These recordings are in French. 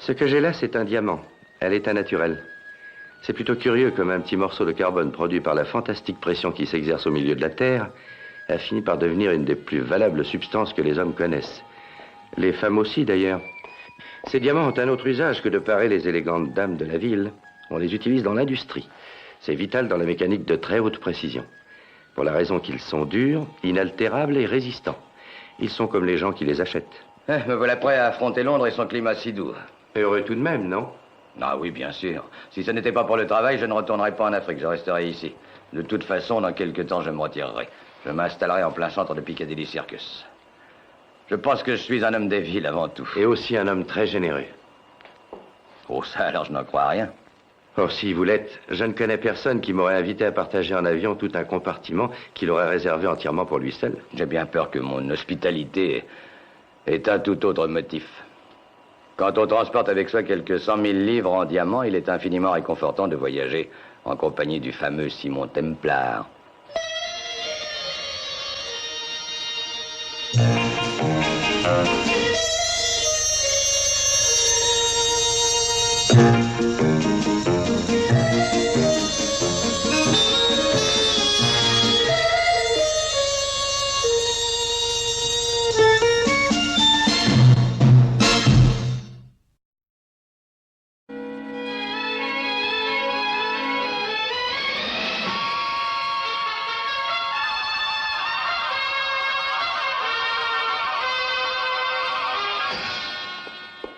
Ce que j'ai là, c'est un diamant, à l'état naturel. C'est plutôt curieux comme un petit morceau de carbone produit par la fantastique pression qui s'exerce au milieu de la Terre a fini par devenir une des plus valables substances que les hommes connaissent. Les femmes aussi, d'ailleurs. Ces diamants ont un autre usage que de parer les élégantes dames de la ville. On les utilise dans l'industrie. C'est vital dans la mécanique de très haute précision. Pour la raison qu'ils sont durs, inaltérables et résistants. Ils sont comme les gens qui les achètent. Me voilà prêt à affronter Londres et son climat si doux. Heureux tout de même, non? Ah oui, bien sûr. Si ce n'était pas pour le travail, je ne retournerais pas en Afrique, je resterais ici. De toute façon, dans quelques temps, je me retirerai. Je m'installerai en plein centre de Piccadilly Circus. Je pense que je suis un homme des villes avant tout. Et aussi un homme très généreux. Oh, ça, alors je n'en crois rien. Oh, si vous l'êtes, je ne connais personne qui m'aurait invité à partager en avion tout un compartiment qu'il aurait réservé entièrement pour lui seul. J'ai bien peur que mon hospitalité ait un tout autre motif. Quand on transporte avec soi quelques 100 000 livres en diamants, il est infiniment réconfortant de voyager en compagnie du fameux Simon Templar.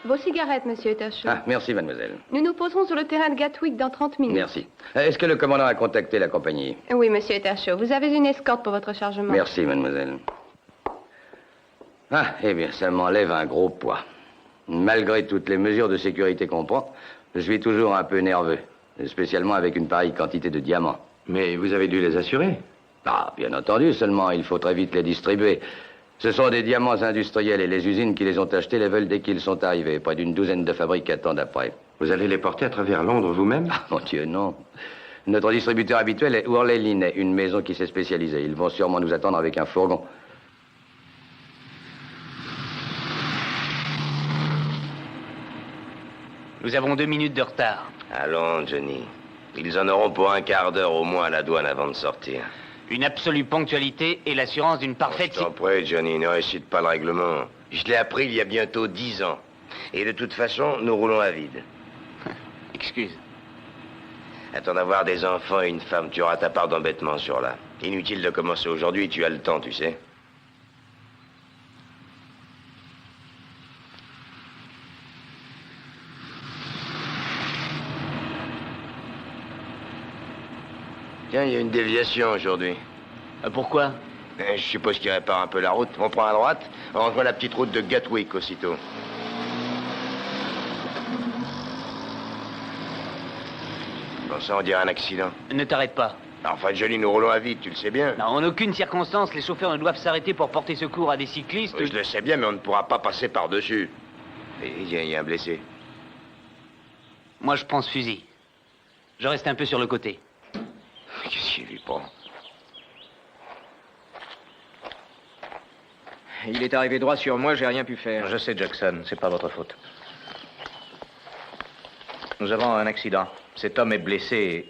Vos cigarettes, monsieur Ettershall. Ah, merci, mademoiselle. Nous nous poserons sur le terrain de Gatwick dans 30 minutes. Merci. Est-ce que le commandant a contacté la compagnie? Oui, monsieur Ettershall. Vous avez une escorte pour votre chargement. Merci, mademoiselle. Ah, eh bien, ça m'enlève un gros poids. Malgré toutes les mesures de sécurité qu'on prend, je suis toujours un peu nerveux. Spécialement avec une pareille quantité de diamants. Mais vous avez dû les assurer. Ah, bien entendu, seulement il faut très vite les distribuer. Ce sont des diamants industriels et les usines qui les ont achetés les veulent dès qu'ils sont arrivés. Près d'une douzaine de fabriques attendent après. Vous allez les porter à travers Londres vous-même? Ah, mon Dieu, non. Notre distributeur habituel est Worley Linney, une maison qui s'est spécialisée. Ils vont sûrement nous attendre avec un fourgon. Nous avons 2 minutes de retard. Allons, Johnny. Ils en auront pour un quart d'heure au moins à la douane avant de sortir. Une absolue ponctualité et l'assurance d'une parfaite... Je t'en prie, Johnny, ne récite pas le règlement. Je l'ai appris il y a bientôt 10 ans. Et de toute façon, nous roulons à vide. Excuse. Attends d'avoir des enfants et une femme, tu auras ta part d'embêtement sur là. Inutile de commencer aujourd'hui, tu as le temps, tu sais. Tiens, il y a une déviation aujourd'hui. Pourquoi? Je suppose qu'il répare un peu la route. On prend à droite, on rejoint la petite route de Gatwick aussitôt. Bon, ça, on dirait un accident. Ne t'arrête pas. Enfin, Johnny, nous roulons à vide, tu le sais bien. Non, en aucune circonstance, les chauffeurs ne doivent s'arrêter pour porter secours à des cyclistes. Oui, je le sais bien, mais on ne pourra pas passer par-dessus. Et il y a un blessé. Moi, je prends ce fusil. Je reste un peu sur le côté. Qu'est-ce qu'il lui prend? Il est arrivé droit sur moi, j'ai rien pu faire. Je sais, Jackson, c'est pas votre faute. Nous avons un accident. Cet homme est blessé.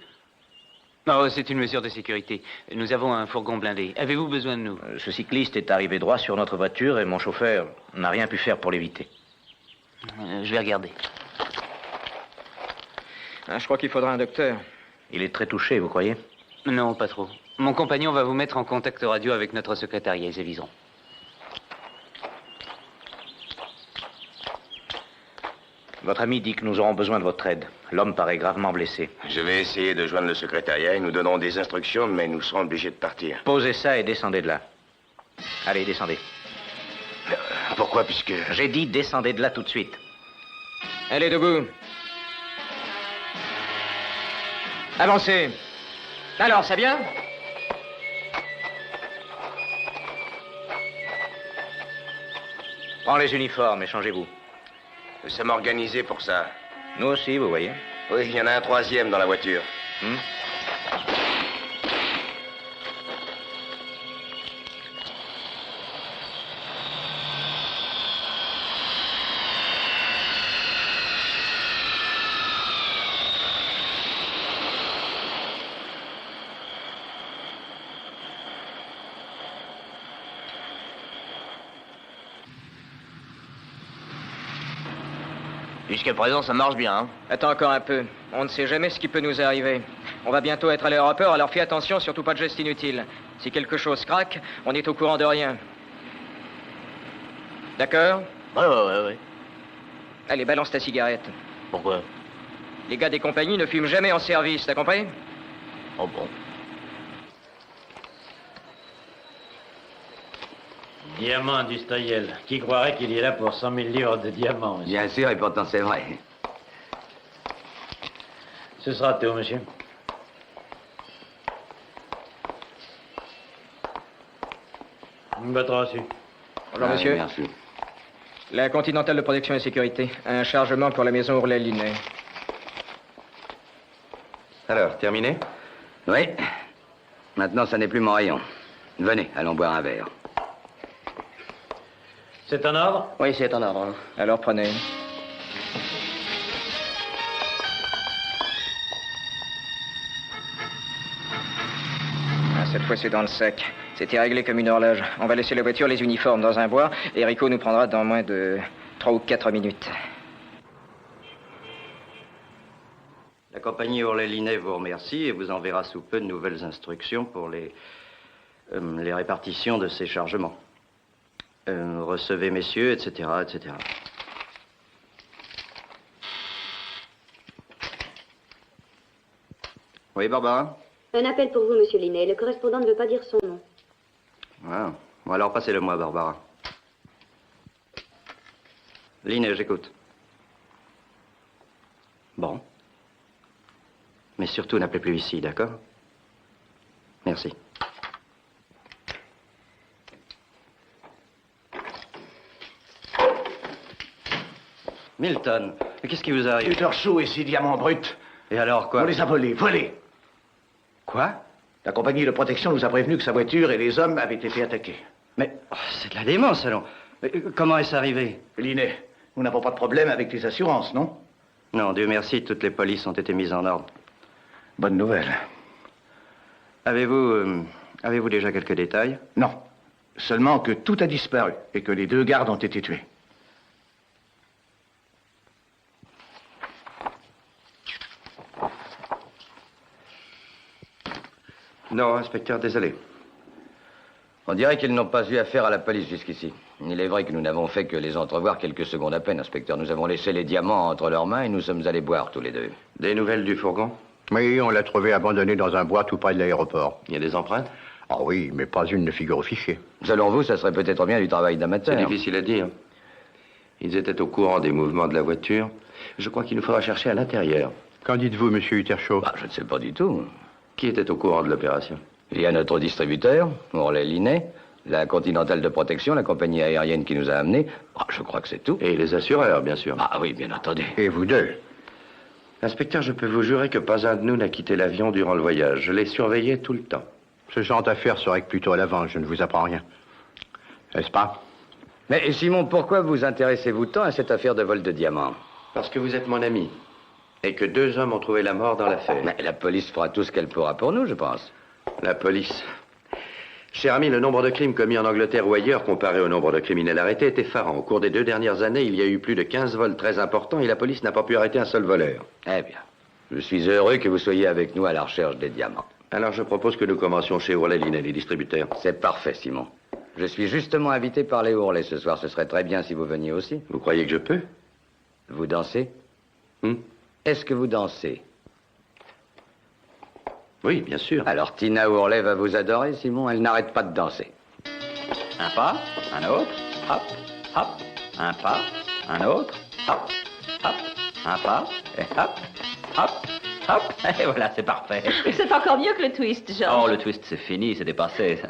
Non, c'est une mesure de sécurité. Nous avons un fourgon blindé. Avez-vous besoin de nous? Ce cycliste est arrivé droit sur notre voiture et mon chauffeur n'a rien pu faire pour l'éviter. Je vais regarder. Ah, je crois qu'il faudra un docteur. Il est très touché, vous croyez? Non, pas trop. Mon compagnon va vous mettre en contact radio avec notre secrétariat, ils aviseront. Votre ami dit que nous aurons besoin de votre aide. L'homme paraît gravement blessé. Je vais essayer de joindre le secrétariat. Ils nous donneront des instructions, mais nous serons obligés de partir. Posez ça et descendez de là. Allez, descendez. Pourquoi, puisque... J'ai dit descendez de là tout de suite. Allez, debout. Avancez. Alors, ça vient? Prends les uniformes et changez-vous. Nous sommes organisés pour ça. Nous aussi, vous voyez. Oui, il y en a un troisième dans la voiture. Jusqu'à présent, ça marche bien, hein. Attends encore un peu. On ne sait jamais ce qui peut nous arriver. On va bientôt être à l'aéroport, alors fais attention, surtout pas de gestes inutiles. Si quelque chose craque, on est au courant de rien. D'accord? Ouais. Allez, balance ta cigarette. Pourquoi? Les gars des compagnies ne fument jamais en service, t'as compris? Oh bon. Diamant industriel. Qui croirait qu'il y est là pour 100 000 livres de diamants, monsieur? Bien sûr, et pourtant c'est vrai. Ce sera tout, monsieur. Votre reçu. Bonjour, monsieur. Merci. La Continentale de Protection et Sécurité. Un chargement pour la maison Ourlet-Linet. Alors, terminé? Oui. Maintenant, ça n'est plus mon rayon. Venez, allons boire un verre. C'est en ordre? Oui, c'est en ordre. Alors prenez. Ah, cette fois, c'est dans le sac. C'était réglé comme une horloge. On va laisser la voiture, les uniformes dans un bois, et Rico nous prendra dans moins de 3 ou 4 minutes. La compagnie Ourlet-Linet vous remercie et vous enverra sous peu de nouvelles instructions pour les répartitions de ces chargements. Recevez, messieurs, etc., etc. Oui, Barbara? Un appel pour vous, monsieur Linet. Le correspondant ne veut pas dire son nom. Ah. Bon, alors passez-le-moi, Barbara. Linet, j'écoute. Bon. Mais surtout, n'appelez plus ici, d'accord? Merci. Milton, mais qu'est-ce qui vous arrive? Peter Shaw et 6 diamants bruts. Et alors, quoi? On les a volés. Quoi? La compagnie de protection nous a prévenu que sa voiture et les hommes avaient été attaqués. Mais oh, c'est de la démence, alors. Mais, comment est-ce arrivé? Linet, nous n'avons pas de problème avec les assurances, non? Non, Dieu merci, toutes les polices ont été mises en ordre. Bonne nouvelle. Avez-vous déjà quelques détails? Non. Seulement que tout a disparu et que les 2 gardes ont été tués. Non, inspecteur, désolé. On dirait qu'ils n'ont pas eu affaire à la police jusqu'ici. Il est vrai que nous n'avons fait que les entrevoir quelques secondes à peine, inspecteur. Nous avons laissé les diamants entre leurs mains et nous sommes allés boire tous les deux. Des nouvelles du fourgon? Oui, on l'a trouvé abandonné dans un bois tout près de l'aéroport. Il y a des empreintes? Ah oui, mais pas une ne figure au fichier. Selon vous, ça serait peut-être bien du travail d'amateur. C'est difficile à dire. Ils étaient au courant des mouvements de la voiture. Je crois qu'il nous faudra chercher à l'intérieur. Qu'en dites-vous, monsieur Uttershaw? Je ne sais pas du tout. Qui était au courant de l'opération? Il y a notre distributeur, Ourlet-Linet, la Continentale de Protection, la compagnie aérienne qui nous a amenés. Je crois que c'est tout. Et les assureurs, bien sûr. Ah oui, bien entendu. Et vous deux? Inspecteur, je peux vous jurer que pas un de nous n'a quitté l'avion durant le voyage. Je l'ai surveillé tout le temps. Ce genre d'affaires serait que plutôt à l'avance, je ne vous apprends rien. N'est-ce pas? Mais Simon, pourquoi vous intéressez-vous tant à cette affaire de vol de diamants? Parce que vous êtes mon ami. Et que 2 hommes ont trouvé la mort dans l'affaire. Mais la police fera tout ce qu'elle pourra pour nous, je pense. La police. Cher ami, le nombre de crimes commis en Angleterre ou ailleurs, comparé au nombre de criminels arrêtés, est effarant. Au cours des 2 dernières années, il y a eu plus de 15 vols très importants et la police n'a pas pu arrêter un seul voleur. Eh bien, je suis heureux que vous soyez avec nous à la recherche des diamants. Alors je propose que nous commencions chez Ourlet-Linet, les distributeurs. C'est parfait, Simon. Je suis justement invité par les Ourlet ce soir. Ce serait très bien si vous veniez aussi. Vous croyez que je peux? Vous dansez? Est-ce que vous dansez? Oui, bien sûr. Alors Tina Ourlet va vous adorer, Simon. Elle n'arrête pas de danser. Un pas, un autre, hop, hop, un pas, un autre, hop, hop, un pas, et hop, hop, hop, et voilà, c'est parfait. C'est encore mieux que le twist, Georges. Oh, le twist, c'est fini, c'est dépassé, ça.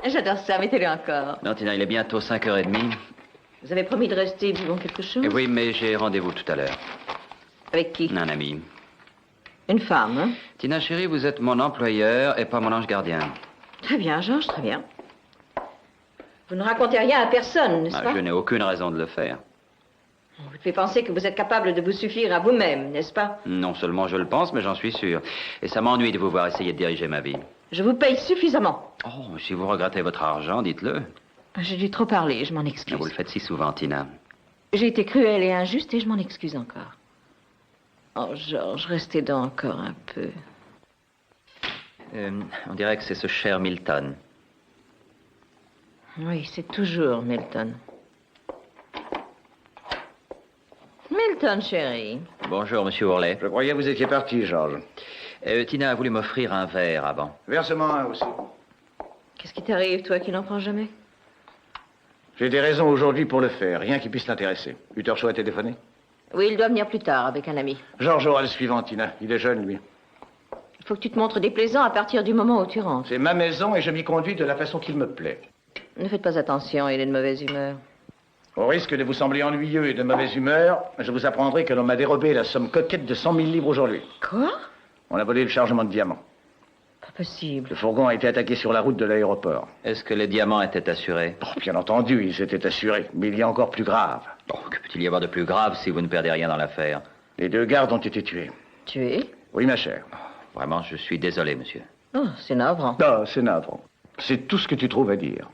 J'adore ça, mettez-le encore. Non, Tina, il est bientôt 5h30. Vous avez promis de rester, buvons quelque chose? Oui, mais j'ai rendez-vous tout à l'heure. Avec qui? Un ami. Une femme, hein? Tina, chérie, vous êtes mon employeur et pas mon ange gardien. Très bien, Georges, très bien. Vous ne racontez rien à personne, n'est-ce pas? Je n'ai aucune raison de le faire. Vous devez penser que vous êtes capable de vous suffire à vous-même, n'est-ce pas? Non seulement je le pense, mais j'en suis sûr. Et ça m'ennuie de vous voir essayer de diriger ma vie. Je vous paye suffisamment. Oh, si vous regrettez votre argent, dites-le. J'ai dû trop parler, je m'en excuse. Vous le faites si souvent, Tina. J'ai été cruelle et injuste et je m'en excuse encore. Oh, Georges, restez donc encore un peu. On dirait que c'est ce cher Milton. Oui, c'est toujours Milton. Milton, chérie. Bonjour, monsieur Worley. Je croyais que vous étiez parti, Georges. Tina a voulu m'offrir un verre avant. Versement un aussi. Qu'est-ce qui t'arrive, toi qui n'en prends jamais? J'ai des raisons aujourd'hui pour le faire, rien qui puisse t'intéresser. Uttershaw a téléphoné? Oui, il doit venir plus tard avec un ami. Georges aura le suivant, Tina. Il est jeune, lui. Il faut que tu te montres déplaisant à partir du moment où tu rentres. C'est ma maison et je m'y conduis de la façon qu'il me plaît. Ne faites pas attention, il est de mauvaise humeur. Au risque de vous sembler ennuyeux et de mauvaise humeur, je vous apprendrai que l'on m'a dérobé la somme coquette de 100 000 livres aujourd'hui. Quoi? On a volé le chargement de diamants. Pas possible. Le fourgon a été attaqué sur la route de l'aéroport. Est-ce que les diamants étaient assurés? Oh, bien entendu, ils étaient assurés. Mais il y a encore plus grave. Oh, que peut-il y avoir de plus grave si vous ne perdez rien dans l'affaire? Les 2 gardes ont été tués. Tués? Oui, ma chère. Vraiment, je suis désolé, monsieur. Oh, c'est navrant. Non, c'est navrant. C'est tout ce que tu trouves à dire.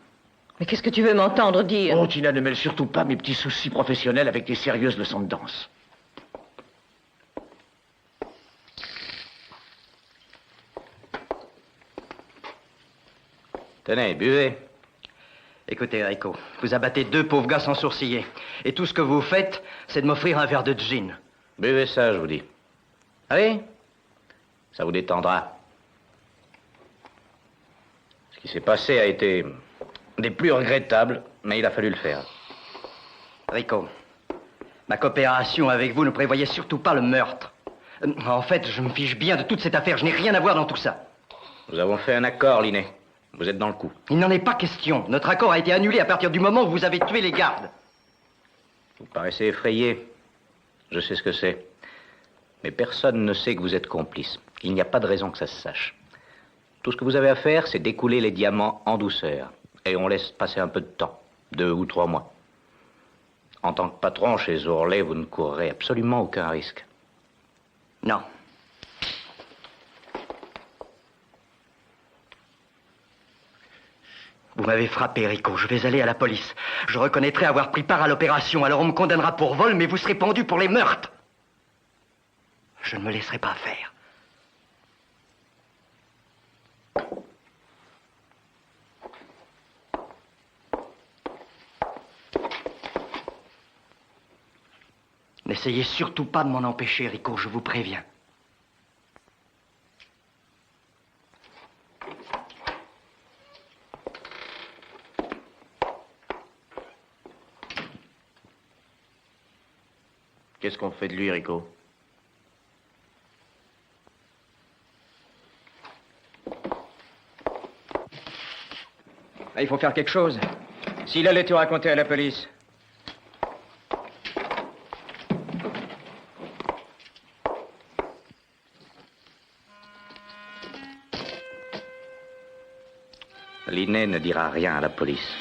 Mais qu'est-ce que tu veux m'entendre dire? Oh, Tina, ne mêle surtout pas mes petits soucis professionnels avec tes sérieuses leçons de danse. Tenez, buvez. Écoutez, Rico, vous abattez 2 pauvres gars sans sourciller. Et tout ce que vous faites, c'est de m'offrir un verre de gin. Buvez ça, je vous dis. Allez, ça vous détendra. Ce qui s'est passé a été des plus regrettables, mais il a fallu le faire. Rico, ma coopération avec vous ne prévoyait surtout pas le meurtre. En fait, je me fiche bien de toute cette affaire. Je n'ai rien à voir dans tout ça. Nous avons fait un accord, Linné. Vous êtes dans le coup. Il n'en est pas question. Notre accord a été annulé à partir du moment où vous avez tué les gardes. Vous paraissez effrayé. Je sais ce que c'est. Mais personne ne sait que vous êtes complice. Il n'y a pas de raison que ça se sache. Tout ce que vous avez à faire, c'est d'écouler les diamants en douceur. Et on laisse passer un peu de temps. 2 ou 3 mois. En tant que patron chez Worley, vous ne courrez absolument aucun risque. Non. Vous m'avez frappé, Rico. Je vais aller à la police. Je reconnaîtrai avoir pris part à l'opération. Alors on me condamnera pour vol, mais vous serez pendu pour les meurtres. Je ne me laisserai pas faire. N'essayez surtout pas de m'en empêcher, Rico, je vous préviens. Qu'est-ce qu'on fait de lui, Rico? Il faut faire quelque chose. S'il allait tout raconter à la police. Linné ne dira rien à la police.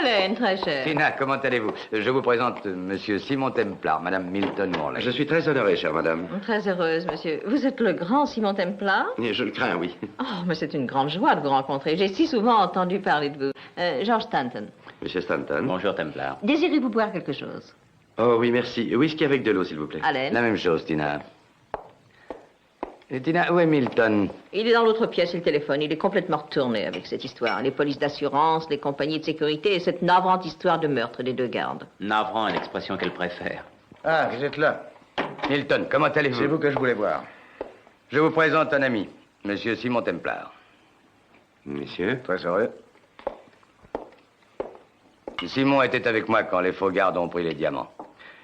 Hélène, très chère. Tina, comment allez-vous? Je vous présente monsieur Simon Templar, madame Milton Worley. Je suis très honoré, chère madame. Très heureuse, monsieur. Vous êtes le grand Simon Templar? Je le crains, oui. Oh, mais c'est une grande joie de vous rencontrer. J'ai si souvent entendu parler de vous. George Stanton. Monsieur Stanton. Bonjour, Templar. Désirez-vous boire quelque chose? Oh oui, merci. Whisky avec de l'eau, s'il vous plaît. Hélène. La même chose, Tina. Et Tina, où est Milton? Il est dans l'autre pièce, il téléphone. Il est complètement retourné avec cette histoire. Les polices d'assurance, les compagnies de sécurité et cette navrante histoire de meurtre des 2 gardes. Navrant est l'expression qu'elle préfère. Ah, vous êtes là. Milton, comment allez-vous? C'est vous que je voulais voir. Je vous présente un ami, monsieur Simon Templar. Messieurs. Très heureux. Simon était avec moi quand les faux gardes ont pris les diamants.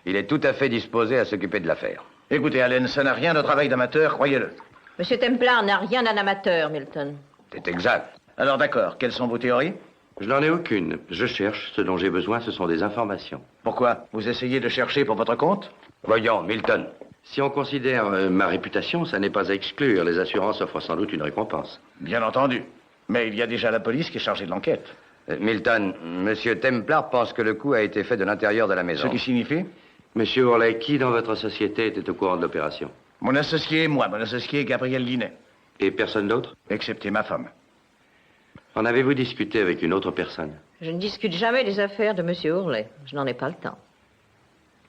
Il est tout à fait disposé à s'occuper de l'affaire. Écoutez, Allen, ça n'a rien de travail d'amateur, croyez-le. Monsieur Templar n'a rien d'un amateur, Milton. C'est exact. Alors d'accord, quelles sont vos théories? Je n'en ai aucune. Je cherche. Ce dont j'ai besoin, ce sont des informations. Pourquoi? Vous essayez de chercher pour votre compte? Voyons, Milton. Si on considère ma réputation, ça n'est pas à exclure. Les assurances offrent sans doute une récompense. Bien entendu. Mais il y a déjà la police qui est chargée de l'enquête. Milton, monsieur Templar pense que le coup a été fait de l'intérieur de la maison. Ce qui signifie? Monsieur Worley, qui dans votre société était au courant de l'opération? Mon associé et moi, mon associé Gabriel Linné. Et personne d'autre? Excepté ma femme. En avez-vous discuté avec une autre personne? Je ne discute jamais des affaires de M. Ourlet. Je n'en ai pas le temps.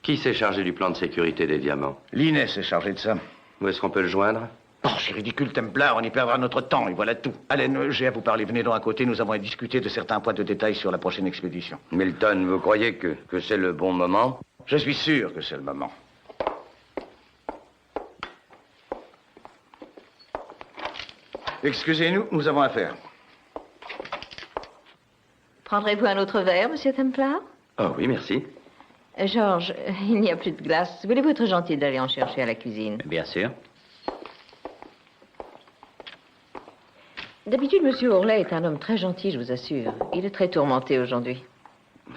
Qui s'est chargé du plan de sécurité des diamants? Linet s'est chargé de ça. Où est-ce qu'on peut le joindre? Oh, c'est ridicule, Templar, on y perdra notre temps, et voilà tout. Allen, j'ai à vous parler, venez donc à côté, nous avons à discuter de certains points de détail sur la prochaine expédition. Milton, vous croyez que c'est le bon moment? Je suis sûr que c'est le moment. Excusez-nous, nous avons affaire. Prendrez-vous un autre verre, Monsieur Templar? Oh oui, merci. Georges, il n'y a plus de glace. Voulez-vous être gentil d'aller en chercher à la cuisine? Bien sûr. D'habitude, Monsieur Ourlet est un homme très gentil, je vous assure. Il est très tourmenté aujourd'hui.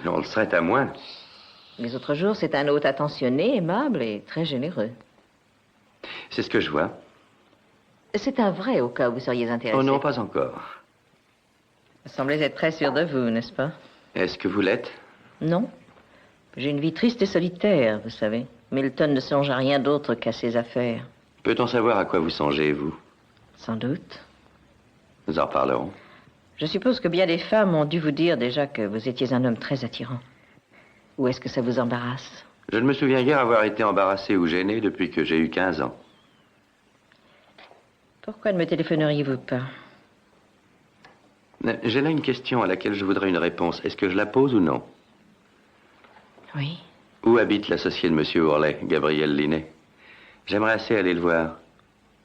On le serait à moins. Les autres jours, c'est un hôte attentionné, aimable et très généreux. C'est ce que je vois. C'est un vrai au cas où vous seriez intéressé. Oh non, pas encore. Vous semblez être très sûr de vous, n'est-ce pas? Est-ce que vous l'êtes? Non. J'ai une vie triste et solitaire, vous savez. Milton ne songe à rien d'autre qu'à ses affaires. Peut-on savoir à quoi vous songez, vous? Sans doute. Nous en reparlerons. Je suppose que bien des femmes ont dû vous dire déjà que vous étiez un homme très attirant. Ou est-ce que ça vous embarrasse? Je ne me souviens guère avoir été embarrassé ou gêné depuis que j'ai eu 15 ans. Pourquoi ne me téléphoneriez-vous pas? J'ai là une question à laquelle je voudrais une réponse. Est-ce que je la pose ou non? Oui. Où habite l'associé de M. Ourlet, Gabriel Linet? J'aimerais assez aller le voir.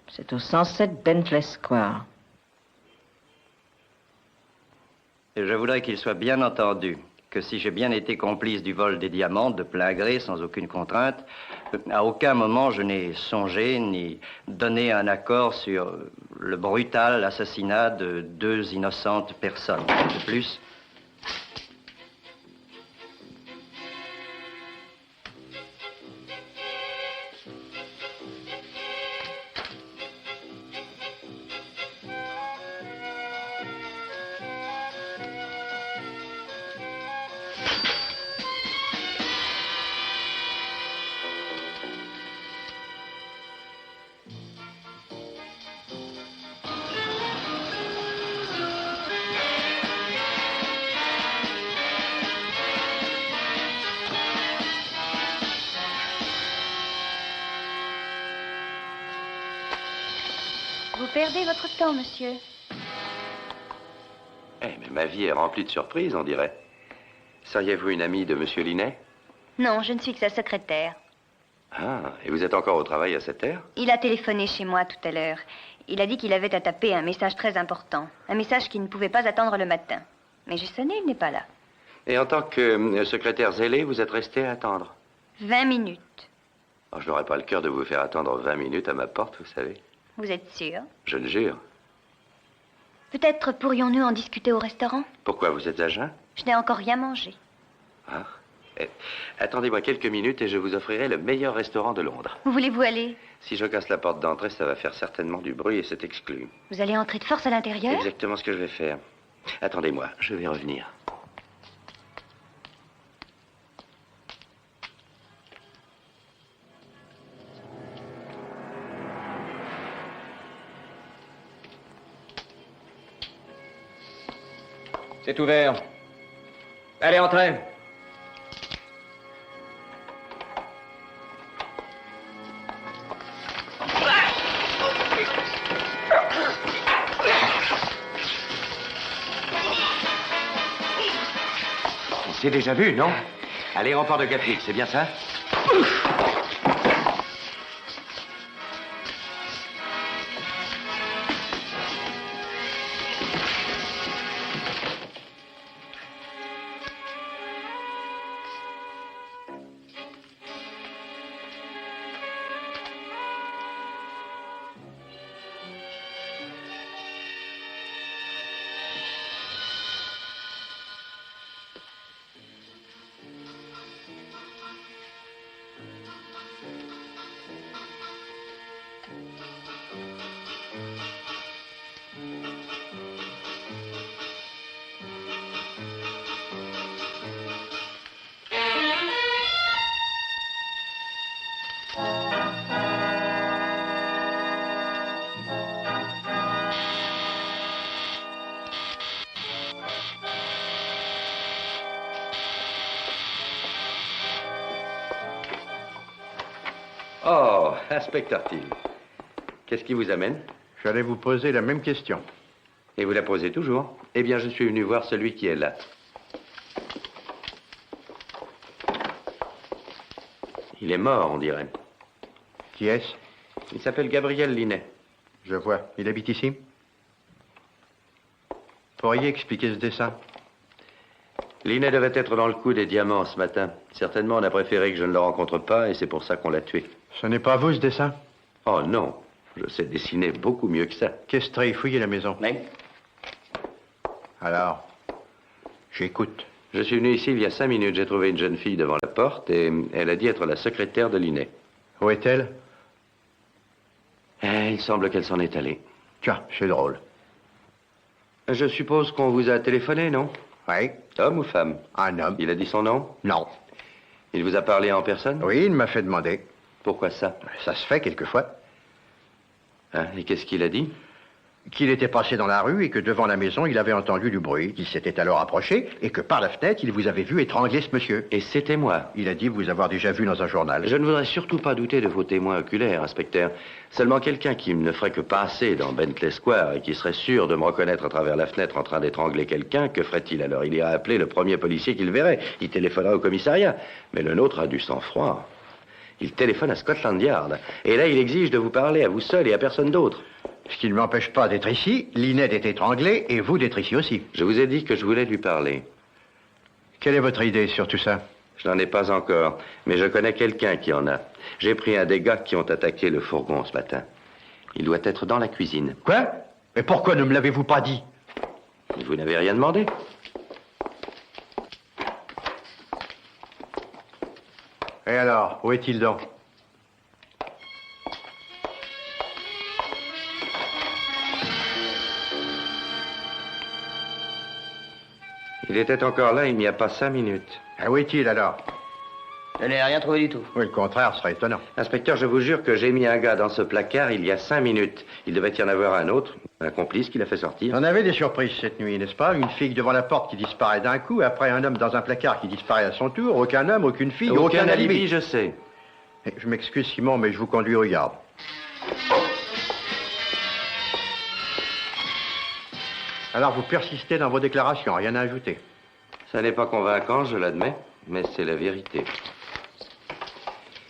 C'est au 107 Bentley Square. Et je voudrais qu'il soit bien entendu que si j'ai bien été complice du vol des diamants de plein gré, sans aucune contrainte, à aucun moment je n'ai songé ni donné un accord sur le brutal assassinat de 2 innocentes personnes. De plus, Vous perdez votre temps, monsieur. Eh, mais ma vie est remplie de surprises, on dirait. Seriez-vous une amie de M. Linet? Non, je ne suis que sa secrétaire. Ah, et vous êtes encore au travail à cette heure? Il a téléphoné chez moi tout à l'heure. Il a dit qu'il avait à taper un message très important. Un message qui ne pouvait pas attendre le matin. Mais j'ai sonné, il n'est pas là. Et en tant que secrétaire zélé, vous êtes resté à attendre? 20 minutes. Oh, je n'aurais pas le cœur de vous faire attendre 20 minutes à ma porte, vous savez. Vous êtes sûr? Je le jure. Peut-être pourrions-nous en discuter au restaurant? Pourquoi, vous êtes à jeun? Je n'ai encore rien mangé. Ah. Attendez-moi quelques minutes et je vous offrirai le meilleur restaurant de Londres. Où voulez-vous aller? Si je casse la porte d'entrée, ça va faire certainement du bruit et c'est exclu. Vous allez entrer de force à l'intérieur? Exactement ce que je vais faire. Attendez-moi, je vais revenir. C'est ouvert. Allez, entrez. On s'est déjà vu, non? À l'aéroport de Gatwick, c'est bien ça? Oh, inspecteur Thiel. Qu'est-ce qui vous amène? J'allais vous poser la même question. Et vous la posez toujours? Eh bien, je suis venu voir celui qui est là. Il est mort, on dirait. Qui est-ce? Il s'appelle Gabriel Linet. Je vois. Il habite ici? Pourriez expliquer ce dessin? Linet devait être dans le coup des diamants ce matin. Certainement, on a préféré que je ne le rencontre pas et c'est pour ça qu'on l'a tué. Ce n'est pas vous, ce dessin? Oh non, je sais dessiner beaucoup mieux que ça. Questré, fouillez la maison. Oui. Alors, j'écoute. Je suis venu ici il y a 5 minutes. J'ai trouvé une jeune fille devant la porte et elle a dit être la secrétaire de Linet. Où est-elle? Il semble qu'elle s'en est allée. Tiens, c'est drôle. Je suppose qu'on vous a téléphoné, non? Oui. Homme ou femme? Un homme. Il a dit son nom? Non. Il vous a parlé en personne? Oui, il m'a fait demander. Pourquoi ça? Ça se fait quelquefois. Hein, et qu'est-ce qu'il a dit? Qu'il était passé dans la rue et que devant la maison, il avait entendu du bruit, qu'il s'était alors approché et que par la fenêtre, il vous avait vu étrangler ce monsieur. Et c'était moi. Il a dit vous avoir déjà vu dans un journal. Je ne voudrais surtout pas douter de vos témoins oculaires, inspecteur. Seulement quelqu'un qui ne ferait que passer dans Bentley Square et qui serait sûr de me reconnaître à travers la fenêtre en train d'étrangler quelqu'un, que ferait-il alors? Il irait appeler le premier policier qu'il verrait. Il téléphonerait au commissariat. Mais le nôtre a du sang-froid. Il téléphone à Scotland Yard. Et là, il exige de vous parler à vous seul et à personne d'autre. Ce qui ne m'empêche pas d'être ici, Linet d'être étranglé et vous d'être ici aussi. Je vous ai dit que je voulais lui parler. Quelle est votre idée sur tout ça? Je n'en ai pas encore, mais je connais quelqu'un qui en a. J'ai pris un des gars qui ont attaqué le fourgon ce matin. Il doit être dans la cuisine. Quoi? Mais pourquoi ne me l'avez-vous pas dit? Vous n'avez rien demandé? Et alors, où est-il donc? Il était encore là il n'y a pas 5 minutes. Où est-il alors? Je n'ai rien trouvé du tout. Oui, le contraire serait étonnant. Inspecteur, je vous jure que j'ai mis un gars dans ce placard il y a 5 minutes. Il devait y en avoir un autre, un complice qui l'a fait sortir. On avait des surprises cette nuit, n'est-ce pas? Une fille devant la porte qui disparaît d'un coup, après un homme dans un placard qui disparaît à son tour, aucun homme, aucune fille, aucun alibi. Je sais. Je m'excuse, Simon, mais je vous conduis au Yard. Alors vous persistez dans vos déclarations, rien à ajouter. Ça n'est pas convaincant, je l'admets, mais c'est la vérité.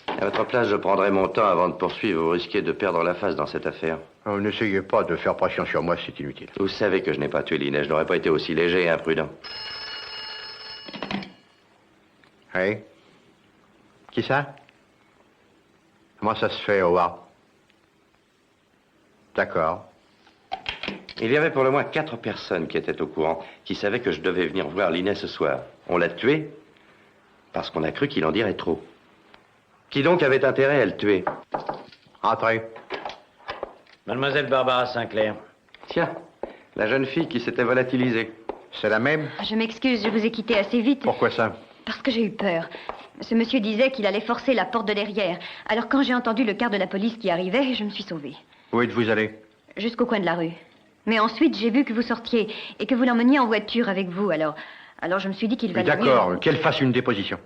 À votre place, je prendrai mon temps avant de poursuivre. Vous risquez de perdre la face dans cette affaire. Oh, n'essayez pas de faire pression sur moi, c'est inutile. Vous savez que je n'ai pas tué Linet. Je n'aurais pas été aussi léger et imprudent. Oui? Qui ça? Comment ça se fait, Howard? D'accord. Il y avait pour le moins 4 personnes qui étaient au courant, qui savaient que je devais venir voir Linet ce soir. On l'a tué parce qu'on a cru qu'il en dirait trop. Qui donc avait intérêt à le tuer? Entrez. Mademoiselle Barbara Sinclair. Tiens, la jeune fille qui s'était volatilisée. C'est la même? Je m'excuse, je vous ai quitté assez vite. Pourquoi ça? Parce que j'ai eu peur. Ce monsieur disait qu'il allait forcer la porte de derrière. Alors quand j'ai entendu le quart de la police qui arrivait, je me suis sauvée. Où êtes-vous allé? Jusqu'au coin de la rue. Mais ensuite, j'ai vu que vous sortiez et que vous l'emmeniez en voiture avec vous. Alors je me suis dit qu'il valait mieux... D'accord, qu'elle fasse une déposition.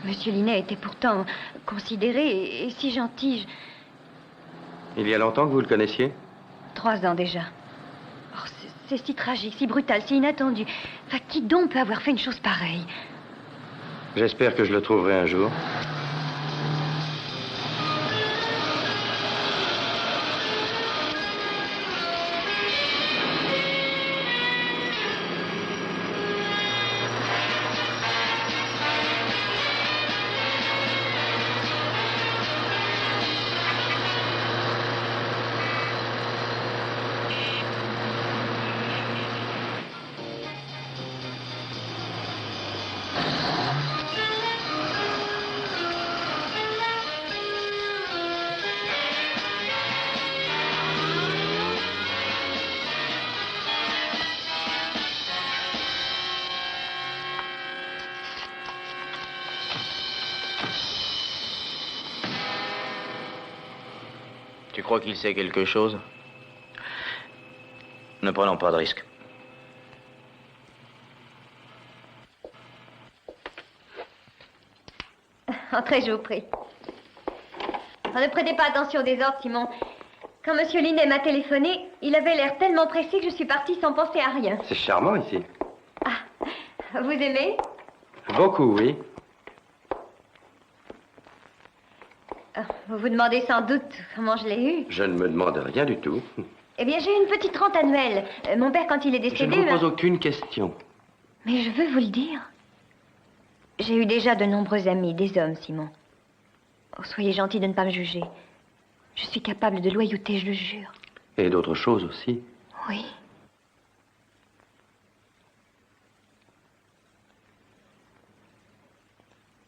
Monsieur Linet était pourtant considéré et si gentil. Il y a longtemps que vous le connaissiez? 3 ans déjà. Oh, c'est si tragique, si brutal, si inattendu. Enfin, qui donc peut avoir fait une chose pareille? J'espère que je le trouverai un jour. Tu crois qu'il sait quelque chose? Ne prenons pas de risque. Entrez, je vous prie. Ne prêtez pas attention au désordre, Simon. Quand M. Linnet m'a téléphoné, il avait l'air tellement pressé que je suis partie sans penser à rien. C'est charmant ici. Ah, vous aimez? Beaucoup, oui. Vous vous demandez sans doute comment je l'ai eu. Je ne me demande rien du tout. Eh bien, j'ai eu une petite rente annuelle. Mon père, quand il est Je décédé... ne vous pose aucune question. Mais je veux vous le dire. J'ai eu déjà de nombreux amis, des hommes, Simon. Oh, soyez gentil de ne pas me juger. Je suis capable de loyauté, je le jure. Et d'autres choses aussi. Oui.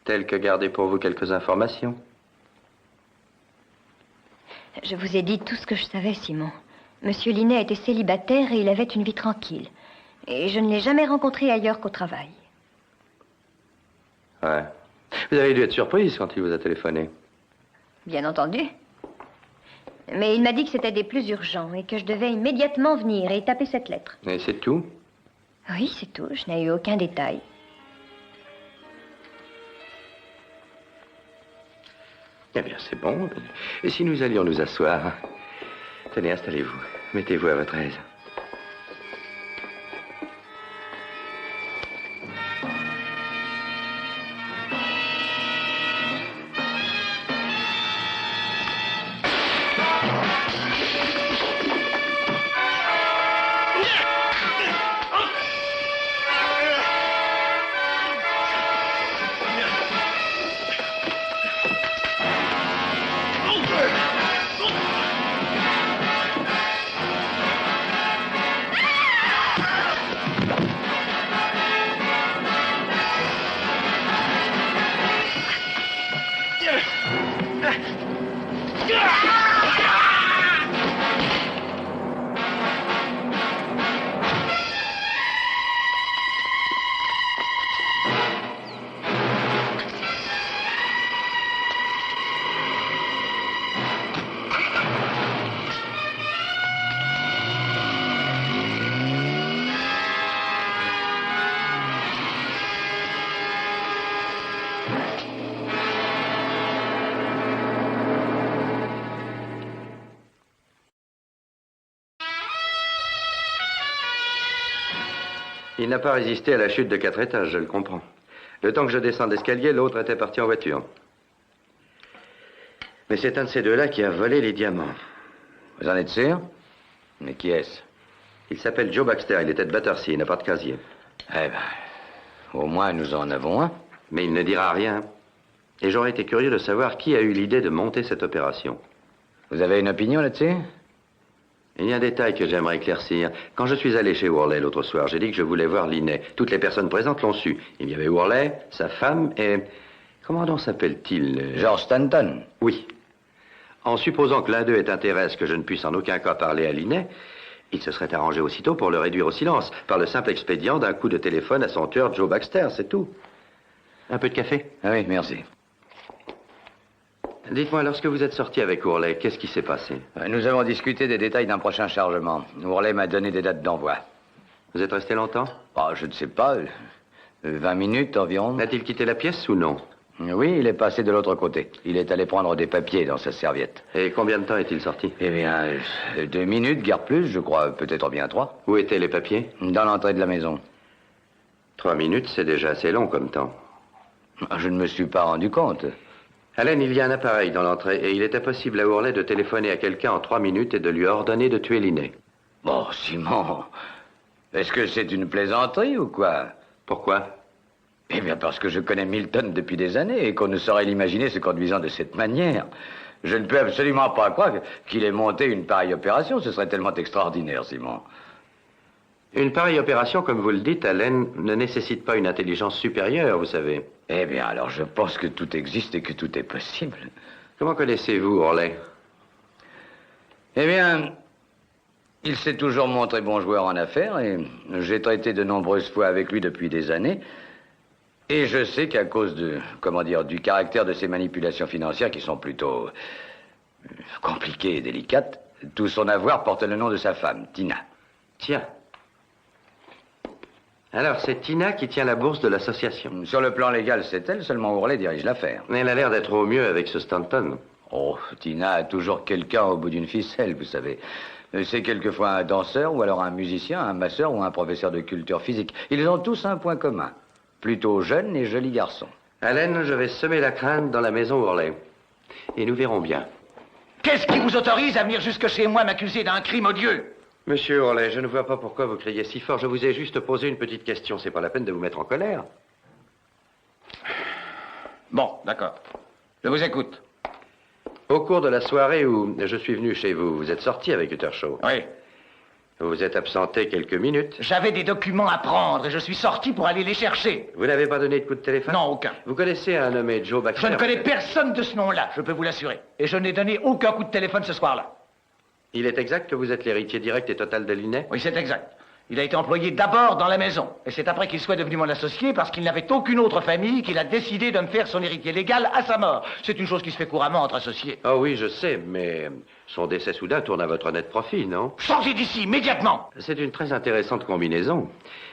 Telles que garder pour vous quelques informations. Je vous ai dit tout ce que je savais, Simon. Monsieur Linnet était célibataire et il avait une vie tranquille. Et je ne l'ai jamais rencontré ailleurs qu'au travail. Ouais. Vous avez dû être surprise quand il vous a téléphoné. Bien entendu. Mais il m'a dit que c'était des plus urgents et que je devais immédiatement venir et taper cette lettre. Et c'est tout? Oui, c'est tout. Je n'ai eu aucun détail. Eh bien, c'est bon. Et si nous allions nous asseoir? Tenez, installez-vous. Mettez-vous à votre aise. Il n'a pas résisté à la chute de 4 étages, je le comprends. Le temps que je descende l'escalier, l'autre était parti en voiture. Mais c'est un de ces deux-là qui a volé les diamants. Vous en êtes sûr? Mais qui est-ce? Il s'appelle Joe Baxter, il était de Battersea, il n'a pas de casier. Eh ben, au moins nous en avons un. Mais il ne dira rien. Et j'aurais été curieux de savoir qui a eu l'idée de monter cette opération. Vous avez une opinion là-dessus? Il y a un détail que j'aimerais éclaircir. Quand je suis allé chez Worley l'autre soir, j'ai dit que je voulais voir Linnet. Toutes les personnes présentes l'ont su. Il y avait Worley, sa femme et... Comment donc s'appelle-t-il? George Stanton. Oui. En supposant que l'un d'eux ait intérêt à ce que je ne puisse en aucun cas parler à Linnet, il se serait arrangé aussitôt pour le réduire au silence, par le simple expédient d'un coup de téléphone à son tueur Joe Baxter, c'est tout. Un peu de café? Ah oui, merci. Dites-moi, lorsque vous êtes sorti avec Worley, qu'est-ce qui s'est passé? Nous avons discuté des détails d'un prochain chargement. Worley m'a donné des dates d'envoi. Vous êtes resté longtemps? Oh, je ne sais pas. 20 minutes environ. A-t-il quitté la pièce ou non? Oui, il est passé de l'autre côté. Il est allé prendre des papiers dans sa serviette. Et combien de temps est-il sorti? Eh bien, 2 minutes, guère plus, je crois, peut-être bien 3. Où étaient les papiers? Dans l'entrée de la maison. 3 minutes, c'est déjà assez long comme temps. Je ne me suis pas rendu compte. Allen, il y a un appareil dans l'entrée et il était possible à Worley de téléphoner à quelqu'un en 3 minutes et de lui ordonner de tuer Linnet. Bon, Simon, est-ce que c'est une plaisanterie ou quoi? Pourquoi? Eh bien, parce que je connais Milton depuis des années et qu'on ne saurait l'imaginer se conduisant de cette manière. Je ne peux absolument pas croire qu'il ait monté une pareille opération. Ce serait tellement extraordinaire, Simon. Une pareille opération, comme vous le dites, Allen, ne nécessite pas une intelligence supérieure, vous savez. Eh bien, alors je pense que tout existe et que tout est possible. Comment connaissez-vous Worley? Eh bien, il s'est toujours montré bon joueur en affaires et j'ai traité de nombreuses fois avec lui depuis des années. Et je sais qu'à cause du caractère de ses manipulations financières qui sont plutôt compliquées et délicates, tout son avoir porte le nom de sa femme, Tina. Tiens. Alors, c'est Tina qui tient la bourse de l'association. Sur le plan légal, c'est elle, seulement Ourlet dirige l'affaire. Elle a l'air d'être au mieux avec ce Stanton. Oh, Tina a toujours quelqu'un au bout d'une ficelle, vous savez. C'est quelquefois un danseur, ou alors un musicien, un masseur ou un professeur de culture physique. Ils ont tous un point commun. Plutôt jeune et joli garçon. Allen, je vais semer la crainte dans la maison Ourlet. Et nous verrons bien. Qu'est-ce qui vous autorise à venir jusque chez moi m'accuser d'un crime odieux? Monsieur Ourlet, je ne vois pas pourquoi vous criez si fort. Je vous ai juste posé une petite question. C'est pas la peine de vous mettre en colère. Bon, d'accord. Je vous écoute. Au cours de la soirée où je suis venu chez vous, vous êtes sorti avec Uttershaw. Oui. Vous vous êtes absenté quelques minutes. J'avais des documents à prendre et je suis sorti pour aller les chercher. Vous n'avez pas donné de coup de téléphone? Non, aucun. Vous connaissez un nommé Joe Baxter? Je ne connais personne de ce nom-là, je peux vous l'assurer. Et je n'ai donné aucun coup de téléphone ce soir-là. Il est exact que vous êtes l'héritier direct et total de Linnet? Oui, c'est exact. Il a été employé d'abord dans la maison. Et c'est après qu'il soit devenu mon associé, parce qu'il n'avait aucune autre famille, qu'il a décidé de me faire son héritier légal à sa mort. C'est une chose qui se fait couramment entre associés. Ah oui, je sais, mais son décès soudain tourne à votre net profit, non? Sortez d'ici, immédiatement! C'est une très intéressante combinaison.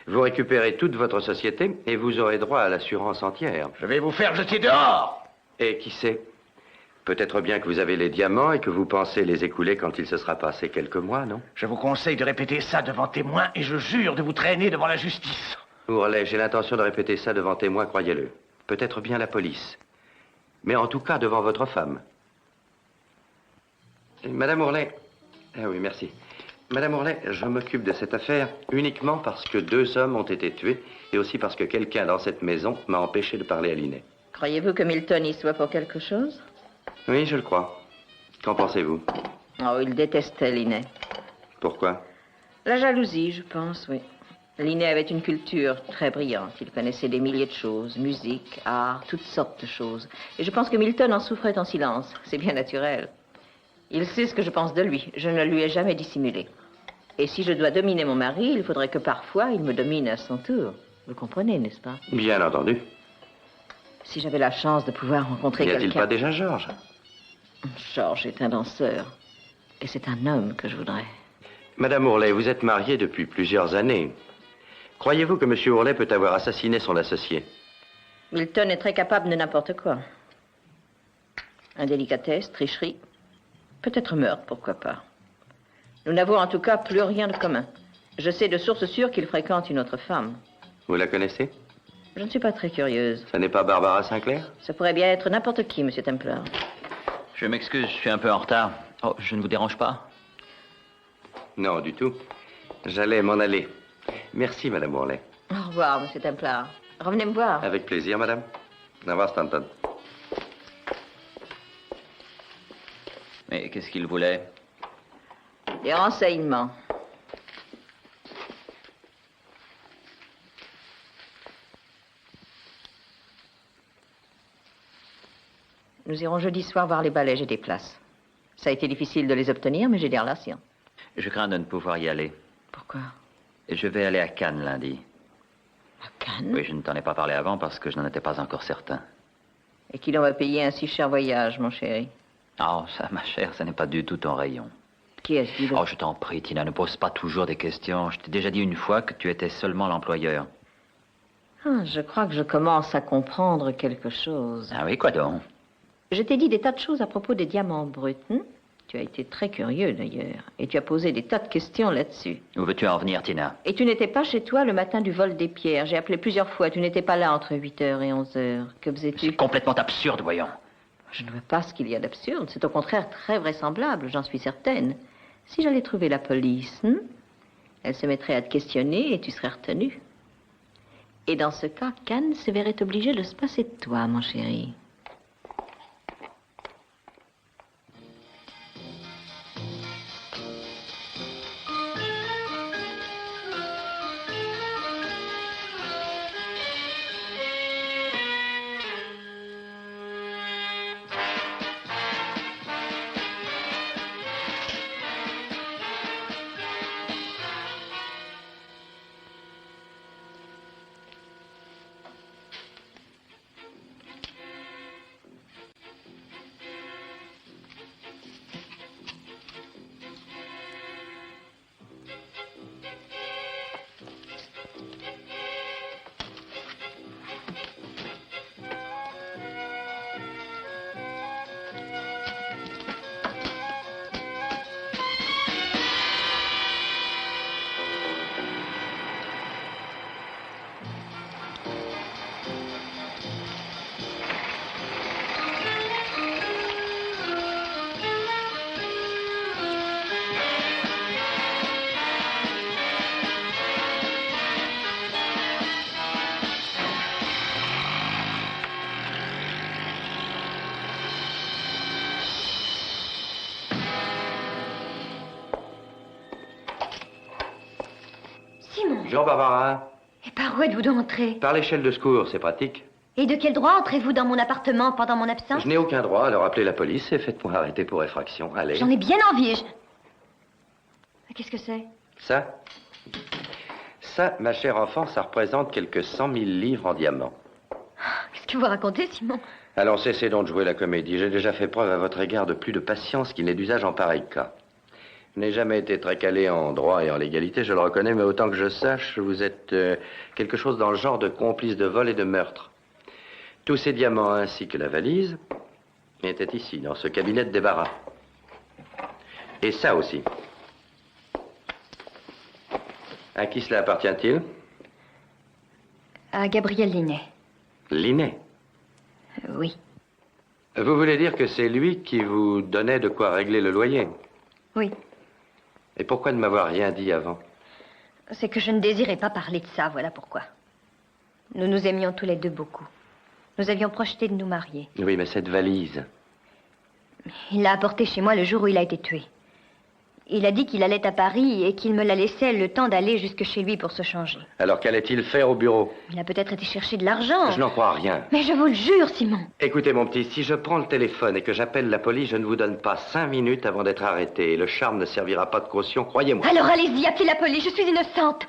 Vous récupérez toute votre société et vous aurez droit à l'assurance entière. Je vais vous faire jeter dehors! Et qui sait? Peut-être bien que vous avez les diamants et que vous pensez les écouler quand il se sera passé quelques mois, non? Je vous conseille de répéter ça devant témoins et je jure de vous traîner devant la justice. Ourlet, j'ai l'intention de répéter ça devant témoins, croyez-le. Peut-être bien la police. Mais en tout cas devant votre femme. Madame Ourlet... Ah oui, merci. Madame Ourlet, je m'occupe de cette affaire uniquement parce que 2 hommes ont été tués et aussi parce que quelqu'un dans cette maison m'a empêché de parler à Linnet. Croyez-vous que Milton y soit pour quelque chose? Oui, je le crois. Qu'en pensez-vous? Oh, il détestait Linnet. Pourquoi? La jalousie, je pense, oui. Linnet avait une culture très brillante. Il connaissait des milliers de choses, musique, art, toutes sortes de choses. Et je pense que Milton en souffrait en silence. C'est bien naturel. Il sait ce que je pense de lui. Je ne lui ai jamais dissimulé. Et si je dois dominer mon mari, il faudrait que parfois il me domine à son tour. Vous comprenez, n'est-ce pas? Bien entendu. Si j'avais la chance de pouvoir rencontrer quelqu'un... N'y a-t-il pas déjà Georges? Georges est un danseur. Et c'est un homme que je voudrais. Madame Ourlet, vous êtes mariée depuis plusieurs années. Croyez-vous que M. Ourlet peut avoir assassiné son associé? Milton est très capable de n'importe quoi. Indélicatesse, tricherie, peut-être meurtre, pourquoi pas. Nous n'avons en tout cas plus rien de commun. Je sais de source sûre qu'il fréquente une autre femme. Vous la connaissez? Je ne suis pas très curieuse. Ça n'est pas Barbara Sinclair? Ça pourrait bien être n'importe qui, Monsieur Templar. Je m'excuse, je suis un peu en retard. Oh, je ne vous dérange pas? Non, du tout. J'allais m'en aller. Merci, Madame Ourlet. Au revoir, Monsieur Templar. Revenez me voir. Avec plaisir, Madame. Au revoir, Stanton. Mais qu'est-ce qu'il voulait? Des renseignements. Nous irons jeudi soir voir les ballets, j'ai des places. Ça a été difficile de les obtenir, mais j'ai des relations. Je crains de ne pouvoir y aller. Pourquoi? Je vais aller à Cannes lundi. À Cannes? Oui, je ne t'en ai pas parlé avant parce que je n'en étais pas encore certain. Et qui l'on va payer un si cher voyage, mon chéri? Oh, ça, ma chère, ça n'est pas du tout ton rayon. Qui est-ce qui veut? Oh, je t'en prie, Tina, ne pose pas toujours des questions. Je t'ai déjà dit une fois que tu étais seulement l'employeur. Ah, je crois que je commence à comprendre quelque chose. Ah oui, quoi donc? Je t'ai dit des tas de choses à propos des diamants bruts. Tu as été très curieux, d'ailleurs. Et tu as posé des tas de questions là-dessus. Où veux-tu en venir, Tina? Et tu n'étais pas chez toi le matin du vol des pierres. J'ai appelé plusieurs fois. Tu n'étais pas là entre 8h et 11h. Que faisais-tu? C'est complètement absurde, voyons. Je ne vois pas ce qu'il y a d'absurde. C'est au contraire très vraisemblable, j'en suis certaine. Si j'allais trouver la police, elle se mettrait à te questionner et tu serais retenu. Et dans ce cas, Cannes se verrait obligé de se passer de toi, mon chéri. Bonjour, Barbara. Et par où êtes-vous donc entré? Par l'échelle de secours, c'est pratique. Et de quel droit entrez-vous dans mon appartement pendant mon absence? Je n'ai aucun droit, alors appelez la police et faites-moi arrêter pour effraction. Allez. J'en ai bien envie. Qu'est-ce que c'est? Ça, ma chère enfant, ça représente quelques 100 000 livres en diamants. Qu'est-ce que vous racontez, Simon? Alors cessez donc de jouer la comédie. J'ai déjà fait preuve à votre égard de plus de patience qu'il n'est d'usage en pareil cas. Je n'ai jamais été très calé en droit et en légalité, je le reconnais, mais autant que je sache, vous êtes quelque chose dans le genre de complice de vol et de meurtre. Tous ces diamants ainsi que la valise étaient ici, dans ce cabinet de débarras. Et ça aussi. À qui cela appartient-il? À Gabriel Linnet. Linnet? Oui. Vous voulez dire que c'est lui qui vous donnait de quoi régler le loyer? Oui. Et pourquoi ne m'avoir rien dit avant? C'est que je ne désirais pas parler de ça, voilà pourquoi. Nous nous aimions tous les deux beaucoup. Nous avions projeté de nous marier. Oui, mais cette valise... Il l'a apportée chez moi le jour où il a été tué. Il a dit qu'il allait à Paris et qu'il me la laissait le temps d'aller jusque chez lui pour se changer. Alors qu'allait-il faire au bureau? Il a peut-être été chercher de l'argent. Je n'en crois rien. Mais je vous le jure, Simon. Écoutez, mon petit, si je prends le téléphone et que j'appelle la police, je ne vous donne pas 5 minutes avant d'être arrêté. Et le charme ne servira pas de caution, croyez-moi. Alors allez-y, appelez la police, je suis innocente.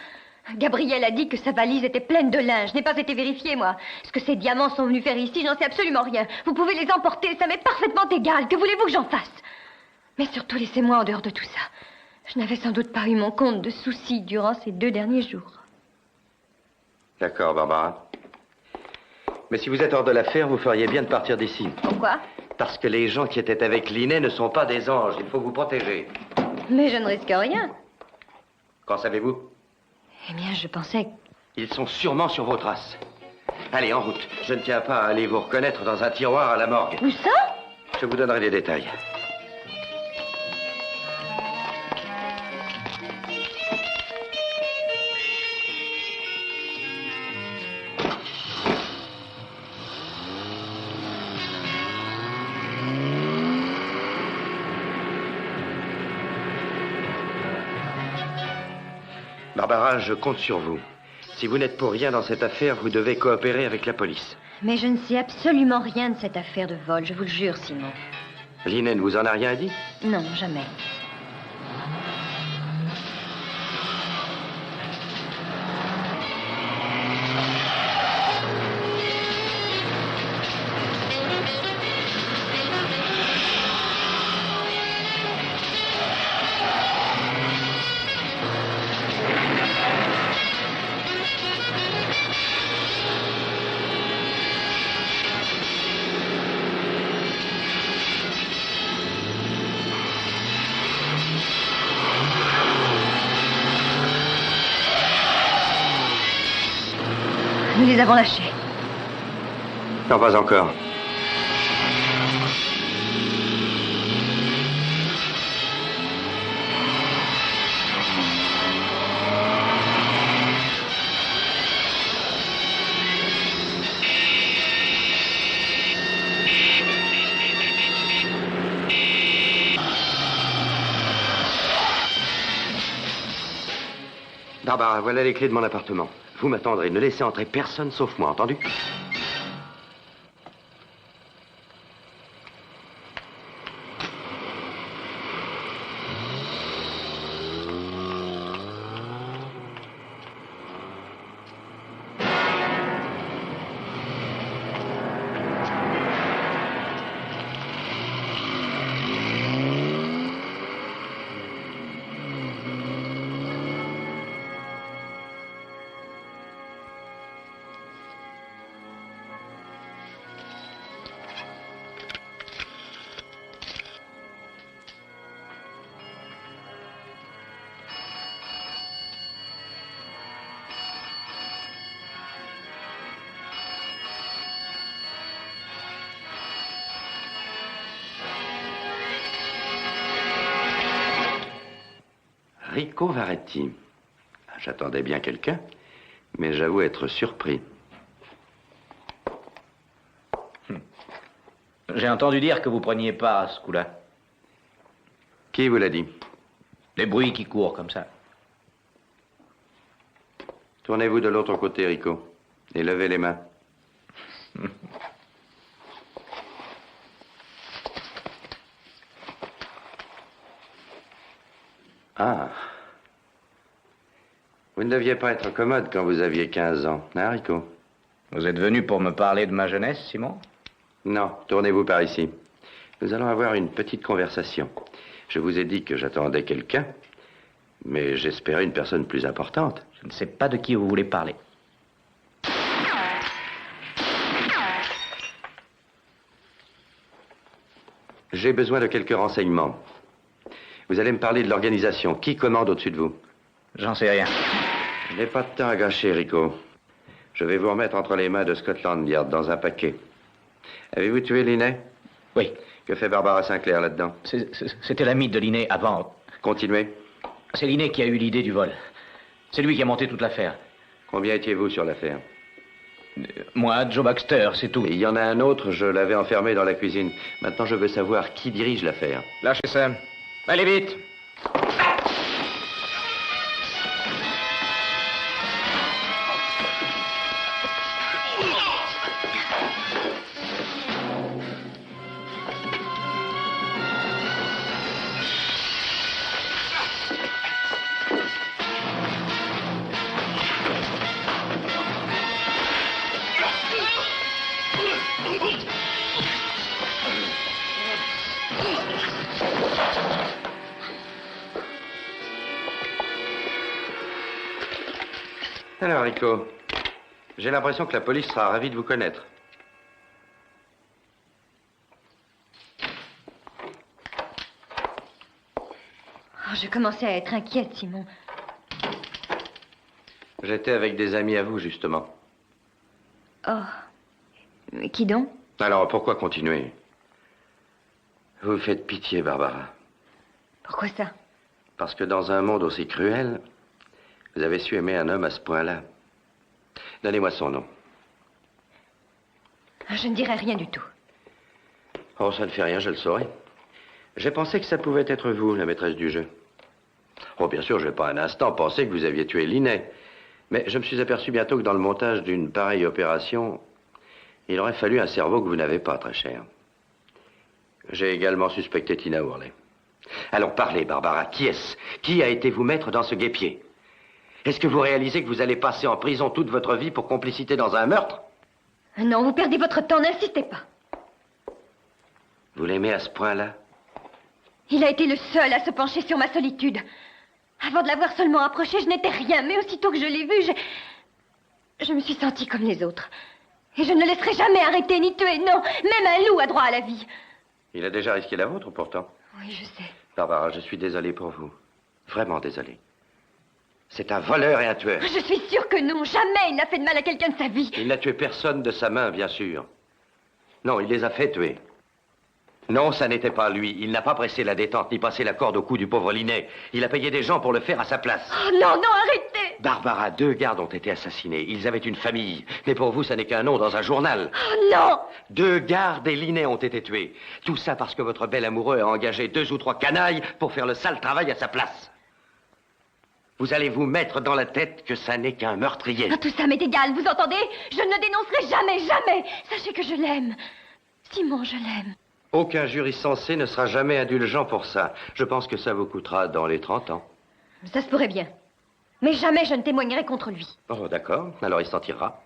Gabriel a dit que sa valise était pleine de linge. Je n'ai pas été vérifiée, moi. Ce que ces diamants sont venus faire ici, j'en sais absolument rien. Vous pouvez les emporter, ça m'est parfaitement égal. Que voulez-vous que j'en fasse? Mais surtout, laissez-moi en dehors de tout ça. Je n'avais sans doute pas eu mon compte de soucis durant ces 2 derniers jours. D'accord, Barbara. Mais si vous êtes hors de l'affaire, vous feriez bien de partir d'ici. Pourquoi? Parce que les gens qui étaient avec Linnet ne sont pas des anges. Il faut vous protéger. Mais je ne risque rien. Qu'en savez-vous? Eh bien, je pensais... Ils sont sûrement sur vos traces. Allez, en route. Je ne tiens pas à aller vous reconnaître dans un tiroir à la morgue. Où ça? Je vous donnerai les détails. Barbara, je compte sur vous. Si vous n'êtes pour rien dans cette affaire, vous devez coopérer avec la police. Mais je ne sais absolument rien de cette affaire de vol, je vous le jure, Simon. Linnet ne vous en a rien dit? Non, jamais. Nous les avons lâchés. Non, pas encore. Barbara, voilà les clés de mon appartement. Vous m'attendrez, ne laissez entrer personne sauf moi, entendu? Rico Varetti. J'attendais bien quelqu'un, mais j'avoue être surpris. J'ai entendu dire que vous preniez pas à ce coup-là. Qui vous l'a dit? Les bruits qui courent comme ça. Tournez-vous de l'autre côté, Rico, et levez les mains. Ah. Vous ne deviez pas être commode quand vous aviez 15 ans, hein, Rico? Vous êtes venu pour me parler de ma jeunesse, Simon? Non, tournez-vous par ici. Nous allons avoir une petite conversation. Je vous ai dit que j'attendais quelqu'un, mais j'espérais une personne plus importante. Je ne sais pas de qui vous voulez parler. J'ai besoin de quelques renseignements. Vous allez me parler de l'organisation. Qui commande au-dessus de vous? J'en sais rien. Je n'ai pas de temps à gâcher, Rico. Je vais vous remettre entre les mains de Scotland Yard dans un paquet. Avez-vous tué Linné? Oui. Que fait Barbara Sinclair là-dedans? C'était l'ami de Linné avant. Continuez. C'est Linné qui a eu l'idée du vol. C'est lui qui a monté toute l'affaire. Combien étiez-vous sur l'affaire? Moi, Joe Baxter, c'est tout. Il y en a un autre, je l'avais enfermé dans la cuisine. Maintenant, je veux savoir qui dirige l'affaire. Lâchez ça. Allez vite. Alors, Rico, j'ai l'impression que la police sera ravie de vous connaître. Oh, je commençais à être inquiète, Simon. J'étais avec des amis à vous, justement. Oh. Qui donc? Alors, pourquoi continuer? Vous me faites pitié, Barbara. Pourquoi ça? Parce que dans un monde aussi cruel, vous avez su aimer un homme à ce point-là. Donnez-moi son nom. Je ne dirai rien du tout. Oh, ça ne fait rien, je le saurai. J'ai pensé que ça pouvait être vous, la maîtresse du jeu. Oh, bien sûr, je n'ai pas un instant pensé que vous aviez tué Linné. Mais je me suis aperçu bientôt que dans le montage d'une pareille opération, il aurait fallu un cerveau que vous n'avez pas, très cher. J'ai également suspecté Tina Hurley. Alors parlez, Barbara. Qui est-ce? Qui a été vous mettre dans ce guêpier? Est-ce que vous réalisez que vous allez passer en prison toute votre vie pour complicité dans un meurtre? Non, vous perdez votre temps, n'insistez pas. Vous l'aimez à ce point-là? Il a été le seul à se pencher sur ma solitude. Avant de l'avoir seulement approché, je n'étais rien, mais aussitôt que je l'ai vu, je me suis sentie comme les autres. Et je ne le laisserai jamais arrêter ni tuer, non. Même un loup a droit à la vie. Il a déjà risqué la vôtre, pourtant. Oui, je sais. Barbara, je suis désolé pour vous. Vraiment désolé. C'est un voleur et un tueur. Je suis sûre que non. Jamais il n'a fait de mal à quelqu'un de sa vie. Il n'a tué personne de sa main, bien sûr. Non, il les a fait tuer. Non, ça n'était pas lui. Il n'a pas pressé la détente ni passé la corde au cou du pauvre Linné. Il a payé des gens pour le faire à sa place. Oh non, non, arrêtez! Barbara, 2 gardes ont été assassinés. Ils avaient une famille. Mais pour vous, ça n'est qu'un nom dans un journal. Oh non! 2 gardes et Linné ont été tués. Tout ça parce que votre bel amoureux a engagé 2 ou 3 canailles pour faire le sale travail à sa place. Vous allez vous mettre dans la tête que ça n'est qu'un meurtrier. Ah, tout ça m'est égal, vous entendez? Je ne le dénoncerai jamais, jamais. Sachez que je l'aime. Simon, je l'aime. Aucun jury sensé ne sera jamais indulgent pour ça. Je pense que ça vous coûtera dans les 30 ans. Ça se pourrait bien. Mais jamais je ne témoignerai contre lui. Oh, d'accord. Alors il s'en tirera.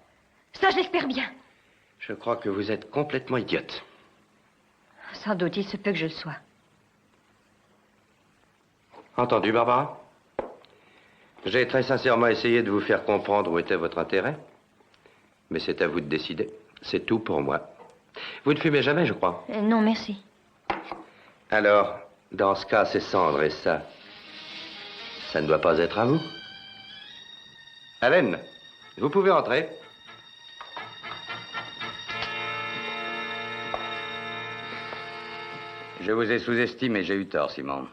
Ça, je l'espère bien. Je crois que vous êtes complètement idiote. Sans doute, il se peut que je le sois. Entendu, Barbara? J'ai très sincèrement essayé de vous faire comprendre où était votre intérêt. Mais c'est à vous de décider. C'est tout pour moi. Vous ne fumez jamais, je crois. Non, merci. Alors, dans ce cas, c'est cendre et ça ne doit pas être à vous. Allen, vous pouvez entrer. Je vous ai sous-estimé, j'ai eu tort, Simon.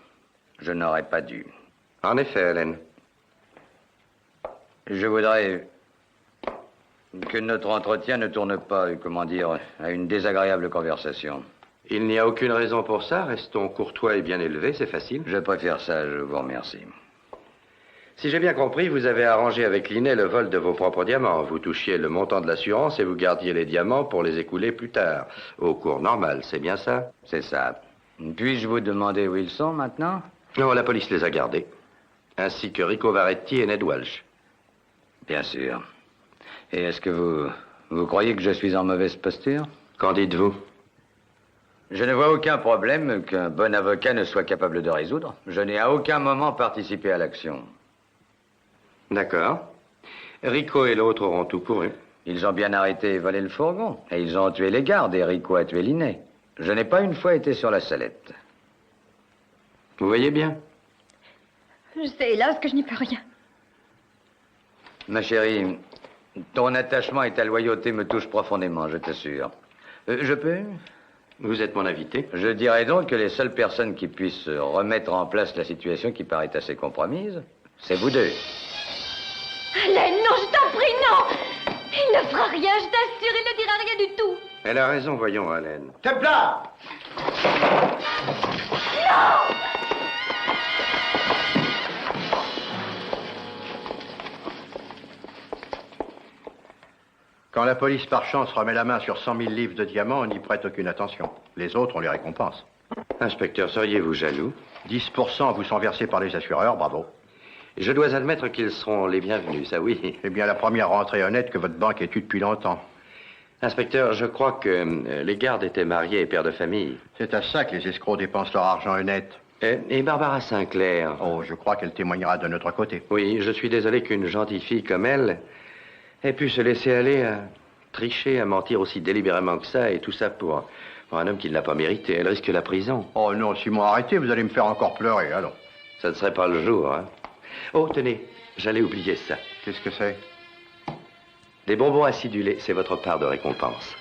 Je n'aurais pas dû. En effet, Allen. Je voudrais que notre entretien ne tourne pas, comment dire, à une désagréable conversation. Il n'y a aucune raison pour ça. Restons courtois et bien élevés, c'est facile. Je préfère ça, je vous remercie. Si j'ai bien compris, vous avez arrangé avec Linné le vol de vos propres diamants. Vous touchiez le montant de l'assurance et vous gardiez les diamants pour les écouler plus tard, au cours normal, c'est bien ça? C'est ça. Puis-je vous demander où ils sont maintenant? Non, la police les a gardés, ainsi que Rico Varetti et Ned Walsh. Bien sûr. Et est-ce que vous croyez que je suis en mauvaise posture? Qu'en dites-vous? Je ne vois aucun problème qu'un bon avocat ne soit capable de résoudre. Je n'ai à aucun moment participé à l'action. D'accord. Rico et l'autre auront tout couru. Ils ont bien arrêté et volé le fourgon. Et ils ont tué les gardes et Rico a tué Linné. Je n'ai pas une fois été sur la sellette. Vous voyez bien? Je sais, hélas, que je n'y peux rien. Ma chérie, ton attachement et ta loyauté me touchent profondément, je t'assure. Je peux? Vous êtes mon invité. Je dirais donc que les seules personnes qui puissent remettre en place la situation qui paraît assez compromise, c'est vous deux. Alain, non, je t'en prie, non! Il ne fera rien, je t'assure, il ne dira rien du tout. Elle a raison, voyons, Hélène. Templar! Non! Quand la police par chance remet la main sur 100 000 livres de diamants, on n'y prête aucune attention. Les autres, on les récompense. Inspecteur, seriez-vous jaloux? 10% vous sont versés par les assureurs, bravo. Je dois admettre qu'ils seront les bienvenus, ça oui. C'est bien la première rentrée honnête que votre banque ait eue depuis longtemps. Inspecteur, je crois que les gardes étaient mariés et pères de famille. C'est à ça que les escrocs dépensent leur argent honnête. Et Barbara Sinclair? Oh, je crois qu'elle témoignera de notre côté. Oui, je suis désolé qu'une gentille fille comme elle ait pu se laisser aller à tricher, à mentir aussi délibérément que ça, et tout ça pour un homme qui ne l'a pas mérité. Elle risque la prison. Oh non, Simon, arrêtez, vous allez me faire encore pleurer, alors. Ça ne serait pas le jour, hein? Oh, tenez, j'allais oublier ça. Qu'est-ce que c'est? Des bonbons acidulés, c'est votre part de récompense.